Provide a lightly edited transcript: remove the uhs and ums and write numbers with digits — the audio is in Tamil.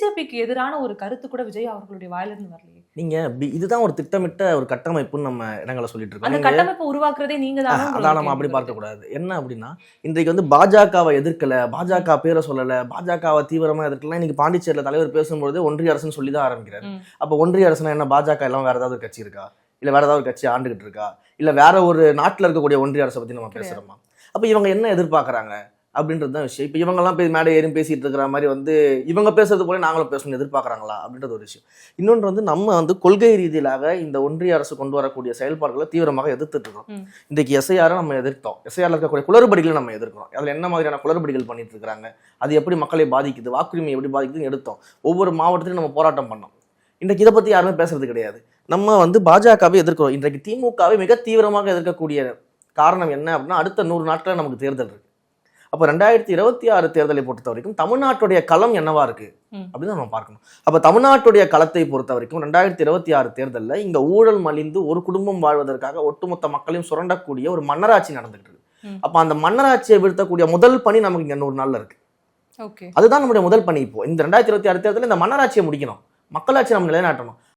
பிஜேபிக்கு எதிரான ஒரு கருத்து கூட விஜய் அவர்களுடைய வாயிலிருந்து வரலையே. நீங்க இதுதான் ஒரு திட்டமிட்ட ஒரு கட்டமைப்புன்னு நம்ம இடங்களை சொல்லிட்டு இருக்கோம். அந்த கட்டமைப்பை உருவாக்குறதே நீங்க தான். அதான் நம்ம அப்படி பார்க்க கூடாது. என்ன அப்படின்னா, இன்றைக்கு வந்து பாஜகவை எதிர்க்கல, பாஜக பேரை சொல்லல, பாஜகவை தீவிரமா எதிர்க்கலாம். இன்னைக்கு பாண்டிச்சேரியில தலைவர் பேசும்போது ஒன்றிய அரசுன்னு சொல்லி தான் ஆரம்பிக்கிறாரு. அப்ப ஒன்றிய அரசுனா என்ன, பாஜக எல்லாம் வேற ஏதாவது கட்சி இருக்கா, இல்ல வேற ஏதாவது கட்சி ஆண்டுகிட்டு இருக்கா, இல்ல வேற ஒரு நாட்டுல இருக்கக்கூடிய ஒன்றிய அரசை பத்தி நம்ம பேசுறோமா? அப்ப இவங்க என்ன எதிர்பார்க்கறாங்க அப்படின்றது தான் விஷயம். இப்போ இவங்கெல்லாம் மேடை ஏறி பேசிட்டு இருக்கிற மாதிரி வந்து இவங்க பேசுறது போல நாங்களும் பேசணும்னு எதிர்பார்க்குறாங்களா அப்படின்றது ஒரு விஷயம். இன்னொன்று வந்து நம்ம வந்து கொள்கை ரீதியிலாக இந்த ஒன்றிய அரசு கொண்டு வரக்கூடிய செயல்பாடுகளை தீவிரமாக எதிர்த்துட்டு இருக்கோம். இன்றைக்கு எஸ்ஐஆரை நம்ம எதிர்த்தோம், எஸ்ஐஆரில் இருக்கக்கூடிய குளறுபடிகளை நம்ம எதிர்க்கிறோம். அதில் என்ன மாதிரியான குளறுபடிகள் பண்ணிட்டு இருக்காங்க, அது எப்படி மக்களை பாதிக்குது, வாக்குரிமை எப்படி பாதிக்குதுன்னு எடுத்தோம். ஒவ்வொரு மாவட்டத்திலும் நம்ம போராட்டம் பண்ணோம். இன்றைக்கு இதை பற்றி யாருமே பேசுறது கிடையாது. நம்ம வந்து பாஜகவை எதிர்க்கிறோம். இன்றைக்கு திமுகவை மிக தீவிரமாக எதிர்க்கக்கூடிய காரணம் என்ன அப்படின்னா, அடுத்த 100 நாட்களில் நமக்கு தேர்தல் இருக்கு. அப்போ 2026 தேர்தலை பொறுத்த வரைக்கும் தமிழ்நாட்டுடைய களம் என்னவா இருக்கு அப்படின்னு நம்ம பார்க்கணும். அப்போ தமிழ்நாட்டுடைய களத்தை பொறுத்த வரைக்கும் 2026 தேர்தலில் இங்க ஊழல் மலிந்து ஒரு குடும்பம் வாழ்வதற்காக ஒட்டுமொத்த மக்களையும் சுரண்டக்கூடிய ஒரு மன்னராட்சி நடந்துகிட்டு இருக்கு. அப்ப அந்த மன்னராட்சியை வீழ்த்தக்கூடிய முதல் பணி நமக்கு இங்க 100 நாள்ல இருக்கு. அதுதான் நம்முடைய முதல் பணி. இப்போ இந்த 2026 தேர்தலில் இந்த மன்னராட்சியை முடிக்கணும், மக்களாட்சி நம்ம நிலைநாட்டணும்.